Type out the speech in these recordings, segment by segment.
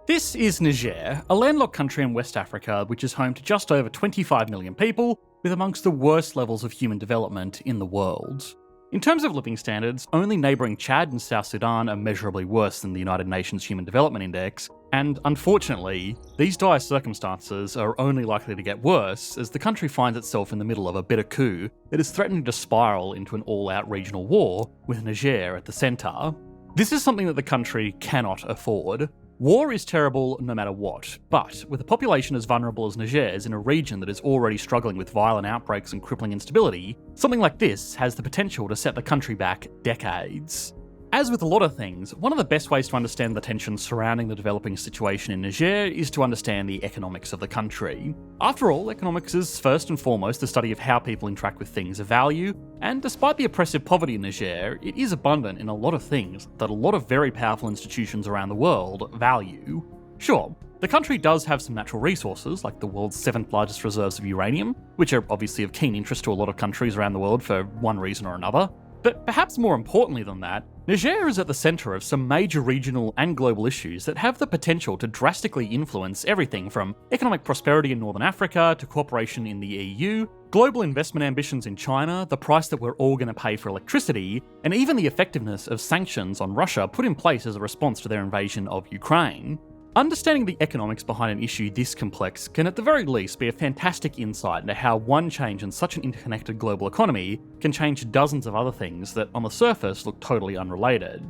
This is Niger, a landlocked country in West Africa which is home to just over 25 million people, with amongst the worst levels of human development in the world. In terms of living standards, only neighbouring Chad and South Sudan are measurably worse than the United Nations Human Development Index, and unfortunately, these dire circumstances are only likely to get worse as the country finds itself in the middle of a bitter coup that is threatening to spiral into an all-out regional war, with Niger at the centre. This is something that the country cannot afford. War is terrible no matter what, but with a population as vulnerable as Niger's in a region that is already struggling with violent outbreaks and crippling instability, something like this has the potential to set the country back decades. As with a lot of things, one of the best ways to understand the tensions surrounding the developing situation in Niger is to understand the economics of the country. After all, economics is first and foremost the study of how people interact with things of value, and despite the oppressive poverty in Niger, it is abundant in a lot of things that a lot of very powerful institutions around the world value. Sure, the country does have some natural resources, like the world's 7th largest reserves of uranium, which are obviously of keen interest to a lot of countries around the world for one reason or another. But perhaps more importantly than that, Niger is at the centre of some major regional and global issues that have the potential to drastically influence everything from economic prosperity in Northern Africa to cooperation in the EU, global investment ambitions in China, the price that we're all going to pay for electricity, and even the effectiveness of sanctions on Russia put in place as a response to their invasion of Ukraine. Understanding the economics behind an issue this complex can at the very least be a fantastic insight into how one change in such an interconnected global economy can change dozens of other things that on the surface look totally unrelated.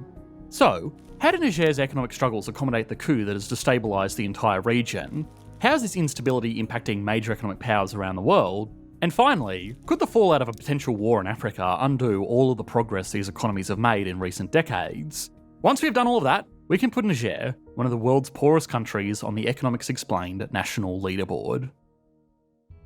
So, how do Niger's economic struggles accommodate the coup that has destabilised the entire region? How is this instability impacting major economic powers around the world? And finally, could the fallout of a potential war in Africa undo all of the progress these economies have made in recent decades? Once we've done all of that, we can put Niger, one of the world's poorest countries, on the Economics Explained national leaderboard.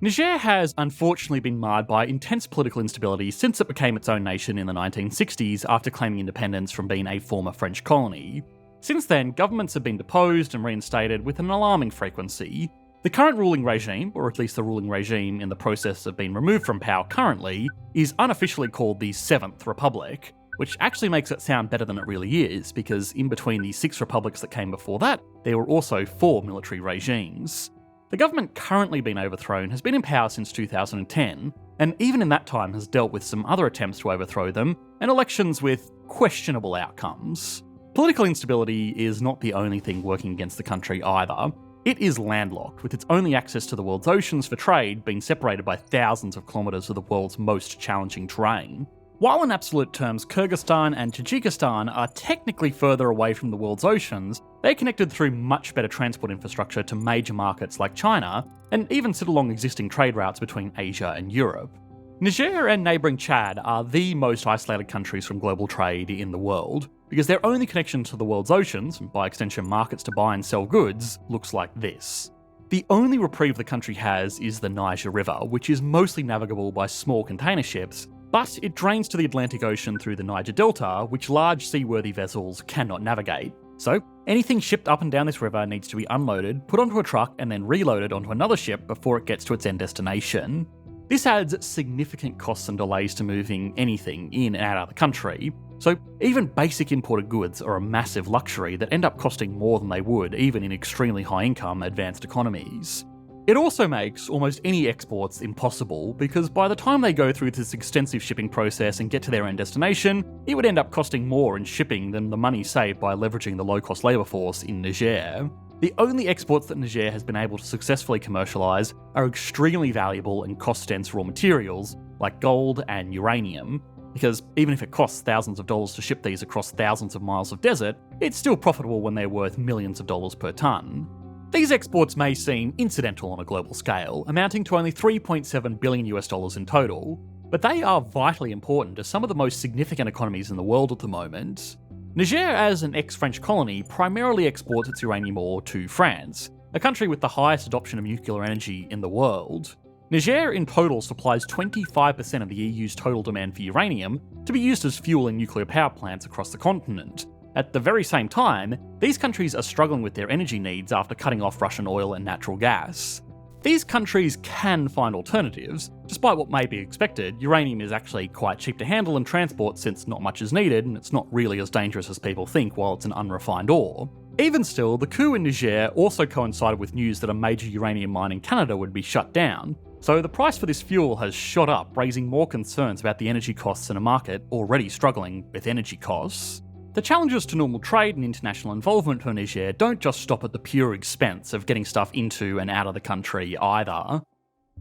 Niger has unfortunately been marred by intense political instability since it became its own nation in the 1960s after claiming independence from being a former French colony. Since then, governments have been deposed and reinstated with an alarming frequency. The current ruling regime, or at least the ruling regime in the process of being removed from power currently, is unofficially called the 7th Republic, which actually makes it sound better than it really is, because in between the 6 republics that came before that, there were also 4 military regimes. The government currently being overthrown has been in power since 2010, and even in that time has dealt with some other attempts to overthrow them, and elections with questionable outcomes. Political instability is not the only thing working against the country either. It is landlocked, with its only access to the world's oceans for trade being separated by thousands of kilometres of the world's most challenging terrain. While in absolute terms Kyrgyzstan and Tajikistan are technically further away from the world's oceans, they're connected through much better transport infrastructure to major markets like China, and even sit along existing trade routes between Asia and Europe. Niger and neighbouring Chad are the most isolated countries from global trade in the world, because their only connection to the world's oceans, and by extension markets to buy and sell goods, looks like this. The only reprieve the country has is the Niger River, which is mostly navigable by small container ships, but it drains to the Atlantic Ocean through the Niger Delta, which large seaworthy vessels cannot navigate. So, anything shipped up and down this river needs to be unloaded, put onto a truck, and then reloaded onto another ship before it gets to its end destination. This adds significant costs and delays to moving anything in and out of the country, so even basic imported goods are a massive luxury that end up costing more than they would even in extremely high-income advanced economies. It also makes almost any exports impossible, because by the time they go through this extensive shipping process and get to their end destination, it would end up costing more in shipping than the money saved by leveraging the low-cost labour force in Niger. The only exports that Niger has been able to successfully commercialise are extremely valuable and cost-dense raw materials, like gold and uranium, because even if it costs thousands of dollars to ship these across thousands of miles of desert, it's still profitable when they're worth millions of dollars per tonne. These exports may seem incidental on a global scale, amounting to only $3.7 billion in total, but they are vitally important to some of the most significant economies in the world at the moment. Niger, as an ex-French colony, primarily exports its uranium ore to France, a country with the highest adoption of nuclear energy in the world. Niger in total supplies 25% of the EU's total demand for uranium to be used as fuel in nuclear power plants across the continent. At the very same time, these countries are struggling with their energy needs after cutting off Russian oil and natural gas. These countries can find alternatives. Despite what may be expected, uranium is actually quite cheap to handle and transport since not much is needed, and it's not really as dangerous as people think while it's an unrefined ore. Even still, the coup in Niger also coincided with news that a major uranium mine in Canada would be shut down, so the price for this fuel has shot up, raising more concerns about the energy costs in a market already struggling with energy costs. The challenges to normal trade and international involvement for Niger don't just stop at the pure expense of getting stuff into and out of the country either.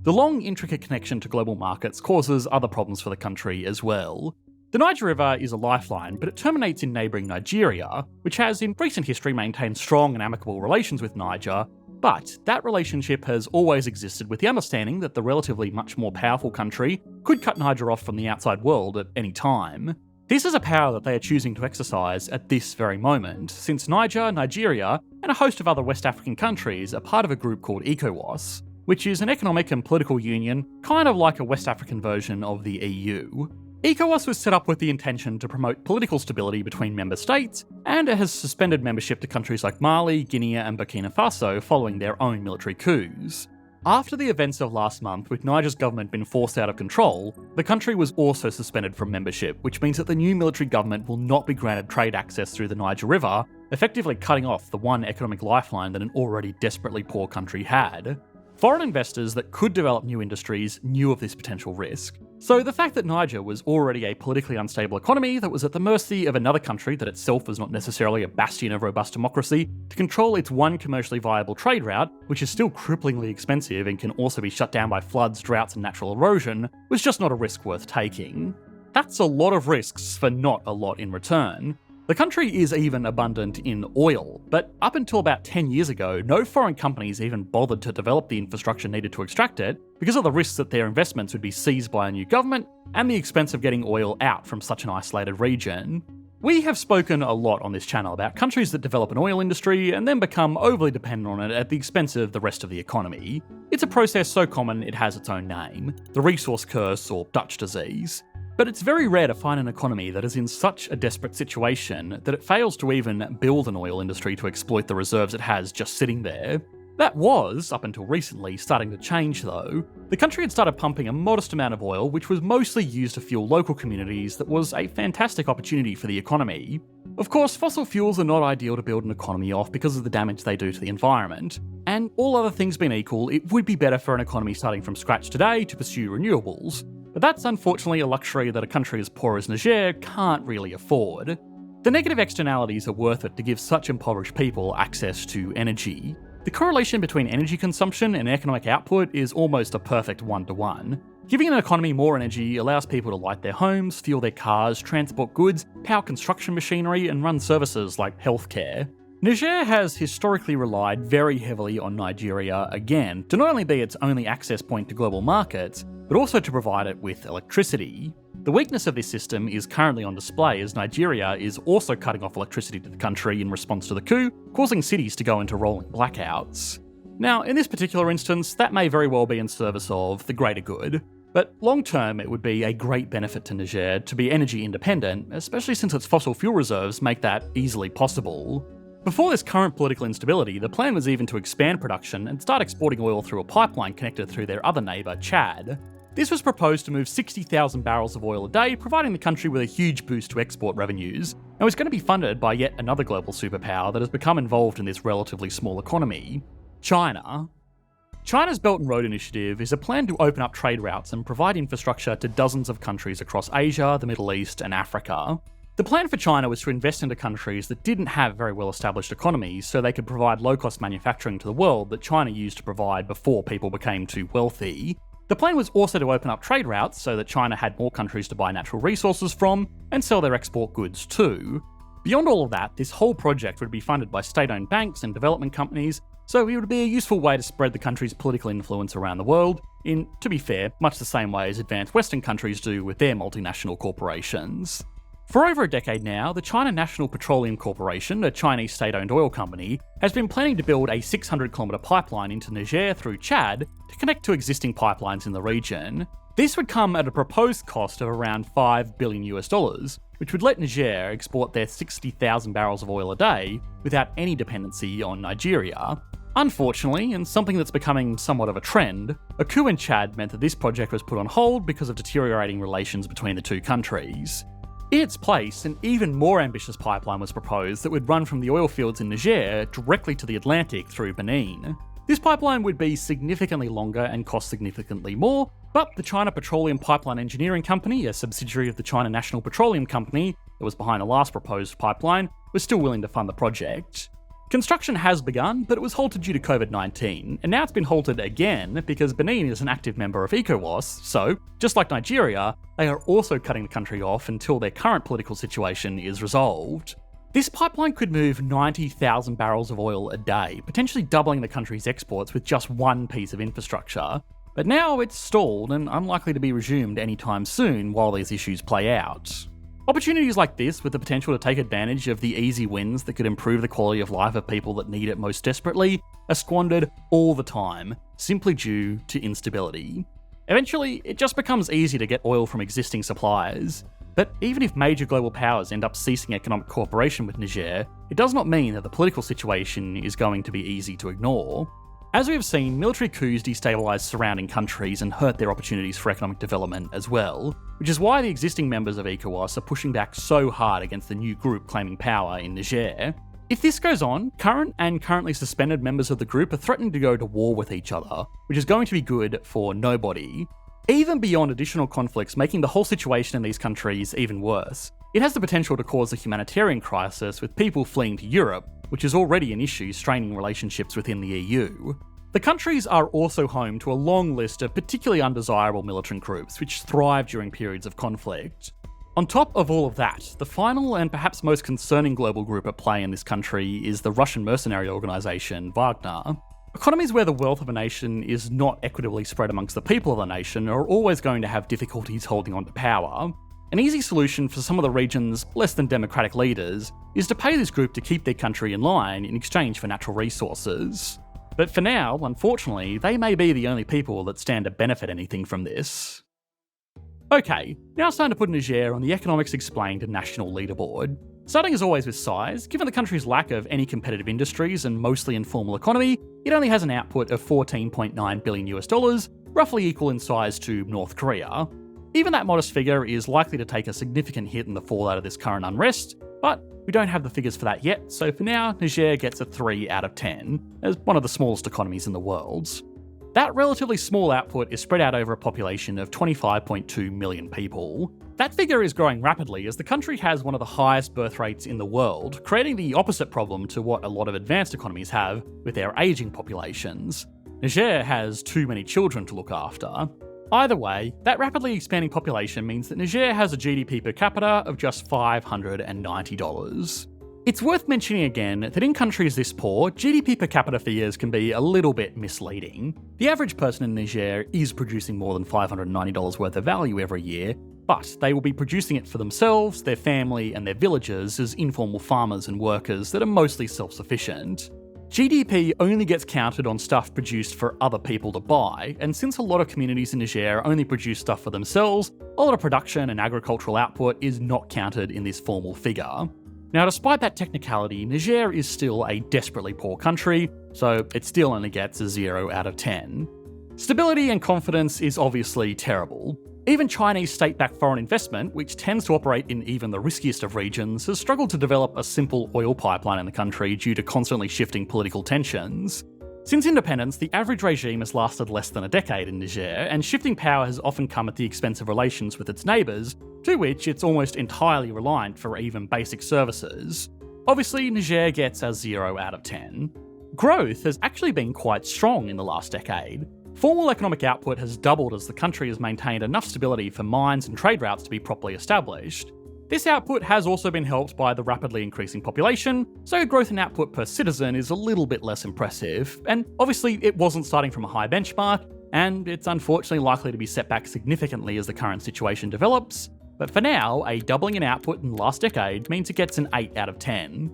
The long, intricate connection to global markets causes other problems for the country as well. The Niger River is a lifeline, but it terminates in neighbouring Nigeria, which has in recent history maintained strong and amicable relations with Niger, but that relationship has always existed with the understanding that the relatively much more powerful country could cut Niger off from the outside world at any time. This is a power that they are choosing to exercise at this very moment, since Niger, Nigeria, and a host of other West African countries are part of a group called ECOWAS, which is an economic and political union, kind of like a West African version of the EU. ECOWAS was set up with the intention to promote political stability between member states, and it has suspended membership to countries like Mali, Guinea, and Burkina Faso following their own military coups. After the events of last month, with Niger's government being forced out of control, the country was also suspended from membership, which means that the new military government will not be granted trade access through the Niger River, effectively cutting off the one economic lifeline that an already desperately poor country had. Foreign investors that could develop new industries knew of this potential risk. So the fact that Niger was already a politically unstable economy that was at the mercy of another country that itself was not necessarily a bastion of robust democracy to control its one commercially viable trade route, which is still cripplingly expensive and can also be shut down by floods, droughts and natural erosion, was just not a risk worth taking. That's a lot of risks for not a lot in return. The country is even abundant in oil, but up until about 10 years ago, no foreign companies even bothered to develop the infrastructure needed to extract it because of the risks that their investments would be seized by a new government and the expense of getting oil out from such an isolated region. We have spoken a lot on this channel about countries that develop an oil industry and then become overly dependent on it at the expense of the rest of the economy. It's a process so common it has its own name, the resource curse or Dutch disease. But it's very rare to find an economy that is in such a desperate situation that it fails to even build an oil industry to exploit the reserves it has just sitting there. That was, up until recently, starting to change though. The country had started pumping a modest amount of oil, which was mostly used to fuel local communities. That was a fantastic opportunity for the economy. Of course, fossil fuels are not ideal to build an economy off because of the damage they do to the environment. And all other things being equal, it would be better for an economy starting from scratch today to pursue renewables. But that's unfortunately a luxury that a country as poor as Niger can't really afford. The negative externalities are worth it to give such impoverished people access to energy. The correlation between energy consumption and economic output is almost a perfect one-to-one. Giving an economy more energy allows people to light their homes, fuel their cars, transport goods, power construction machinery, and run services like healthcare. Niger has historically relied very heavily on Nigeria again, to not only be its only access point to global markets, but also to provide it with electricity. The weakness of this system is currently on display as Nigeria is also cutting off electricity to the country in response to the coup, causing cities to go into rolling blackouts. Now, in this particular instance, that may very well be in service of the greater good, but long term it would be a great benefit to Niger to be energy independent, especially since its fossil fuel reserves make that easily possible. Before this current political instability, the plan was even to expand production and start exporting oil through a pipeline connected through their other neighbour, Chad. This was proposed to move 60,000 barrels of oil a day, providing the country with a huge boost to export revenues, and was going to be funded by yet another global superpower that has become involved in this relatively small economy, China. China's Belt and Road Initiative is a plan to open up trade routes and provide infrastructure to dozens of countries across Asia, the Middle East, and Africa. The plan for China was to invest into countries that didn't have very well-established economies so they could provide low-cost manufacturing to the world that China used to provide before people became too wealthy. The plan was also to open up trade routes so that China had more countries to buy natural resources from and sell their export goods to. Beyond all of that, this whole project would be funded by state-owned banks and development companies, so it would be a useful way to spread the country's political influence around the world in, to be fair, much the same way as advanced Western countries do with their multinational corporations. For over a decade now, the China National Petroleum Corporation, a Chinese state-owned oil company, has been planning to build a 600-kilometre pipeline into Niger through Chad to connect to existing pipelines in the region. This would come at a proposed cost of around $5 billion, which would let Niger export their 60,000 barrels of oil a day without any dependency on Nigeria. Unfortunately, and something that's becoming somewhat of a trend, a coup in Chad meant that this project was put on hold because of deteriorating relations between the two countries. In its place, an even more ambitious pipeline was proposed that would run from the oil fields in Niger directly to the Atlantic through Benin. This pipeline would be significantly longer and cost significantly more, but the China Petroleum Pipeline Engineering Company, a subsidiary of the China National Petroleum Company that was behind the last proposed pipeline, was still willing to fund the project. Construction has begun, but it was halted due to COVID-19, and now it's been halted again because Benin is an active member of ECOWAS, so, just like Nigeria, they are also cutting the country off until their current political situation is resolved. This pipeline could move 90,000 barrels of oil a day, potentially doubling the country's exports with just one piece of infrastructure. But now it's stalled and unlikely to be resumed anytime soon while these issues play out. Opportunities like this, with the potential to take advantage of the easy wins that could improve the quality of life of people that need it most desperately, are squandered all the time, simply due to instability. Eventually, it just becomes easy to get oil from existing suppliers. But even if major global powers end up ceasing economic cooperation with Niger, it does not mean that the political situation is going to be easy to ignore. As we have seen, military coups destabilise surrounding countries and hurt their opportunities for economic development as well, which is why the existing members of ECOWAS are pushing back so hard against the new group claiming power in Niger. If this goes on, current and currently suspended members of the group are threatening to go to war with each other, which is going to be good for nobody. Even beyond additional conflicts making the whole situation in these countries even worse, it has the potential to cause a humanitarian crisis with people fleeing to Europe, which is already an issue straining relationships within the EU. The countries are also home to a long list of particularly undesirable militant groups which thrive during periods of conflict. On top of all of that, the final and perhaps most concerning global group at play in this country is the Russian mercenary organisation Wagner. Economies where the wealth of a nation is not equitably spread amongst the people of the nation are always going to have difficulties holding on to power. An easy solution for some of the region's less than democratic leaders is to pay this group to keep their country in line in exchange for natural resources. But for now, unfortunately, they may be the only people that stand to benefit anything from this. Okay, now it's time to put Niger on the Economics Explained national leaderboard. Starting as always with size, given the country's lack of any competitive industries and mostly informal economy, it only has an output of $14.9 billion, roughly equal in size to North Korea. Even that modest figure is likely to take a significant hit in the fallout of this current unrest, but we don't have the figures for that yet, so for now, Niger gets a 3 out of 10, as one of the smallest economies in the world. That relatively small output is spread out over a population of 25.2 million people. That figure is growing rapidly as the country has one of the highest birth rates in the world, creating the opposite problem to what a lot of advanced economies have with their ageing populations. Niger has too many children to look after. Either way, that rapidly expanding population means that Niger has a GDP per capita of just $590. It's worth mentioning again that in countries this poor, GDP per capita figures can be a little bit misleading. The average person in Niger is producing more than $590 worth of value every year, but they will be producing it for themselves, their family, and their villagers as informal farmers and workers that are mostly self-sufficient. GDP only gets counted on stuff produced for other people to buy, and since a lot of communities in Niger only produce stuff for themselves, a lot of production and agricultural output is not counted in this formal figure. Now, despite that technicality, Niger is still a desperately poor country, so it still only gets a 0 out of 10. Stability and confidence is obviously terrible. Even Chinese state-backed foreign investment, which tends to operate in even the riskiest of regions, has struggled to develop a simple oil pipeline in the country due to constantly shifting political tensions. Since independence, the average regime has lasted less than a decade in Niger, and shifting power has often come at the expense of relations with its neighbours, to which it's almost entirely reliant for even basic services. Obviously, Niger gets a 0 out of 10. Growth has actually been quite strong in the last decade. Formal economic output has doubled as the country has maintained enough stability for mines and trade routes to be properly established. This output has also been helped by the rapidly increasing population, so growth in output per citizen is a little bit less impressive, and obviously it wasn't starting from a high benchmark, and it's unfortunately likely to be set back significantly as the current situation develops, but for now, a doubling in output in the last decade means it gets an 8 out of 10.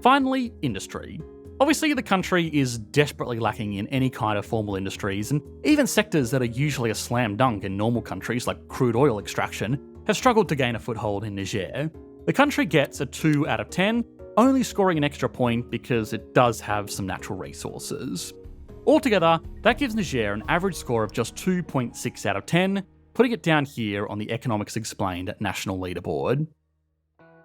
Finally, industry. Obviously, the country is desperately lacking in any kind of formal industries, and even sectors that are usually a slam dunk in normal countries like crude oil extraction have struggled to gain a foothold in Niger. The country gets a 2 out of 10, only scoring an extra point because it does have some natural resources. Altogether, that gives Niger an average score of just 2.6 out of 10, putting it down here on the Economics Explained national leaderboard.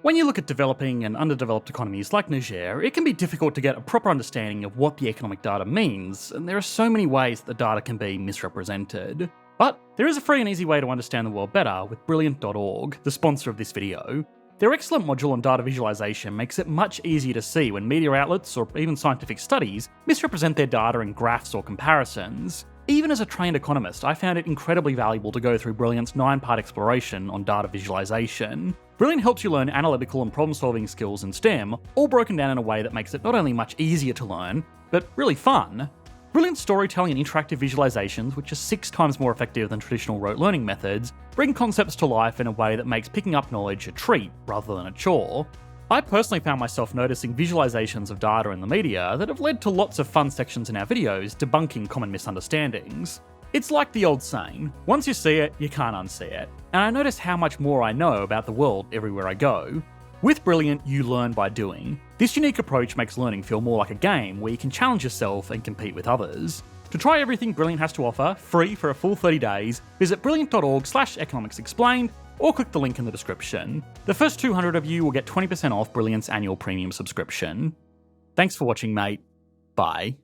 When you look at developing and underdeveloped economies like Niger, it can be difficult to get a proper understanding of what the economic data means, and there are so many ways that the data can be misrepresented. But there is a free and easy way to understand the world better with Brilliant.org, the sponsor of this video. Their excellent module on data visualization makes it much easier to see when media outlets or even scientific studies misrepresent their data in graphs or comparisons. Even as a trained economist, I found it incredibly valuable to go through Brilliant's 9-part exploration on data visualization. Brilliant helps you learn analytical and problem-solving skills in STEM, all broken down in a way that makes it not only much easier to learn, but really fun. Brilliant storytelling and interactive visualizations, which are 6 times more effective than traditional rote learning methods, bring concepts to life in a way that makes picking up knowledge a treat rather than a chore. I personally found myself noticing visualizations of data in the media that have led to lots of fun sections in our videos debunking common misunderstandings. It's like the old saying, once you see it, you can't unsee it, and I notice how much more I know about the world everywhere I go. With Brilliant, you learn by doing. This unique approach makes learning feel more like a game where you can challenge yourself and compete with others. To try everything Brilliant has to offer, free for a full 30 days, visit brilliant.org/economicsexplained or click the link in the description. The first 200 of you will get 20% off Brilliant's annual premium subscription. Thanks for watching, mate. Bye.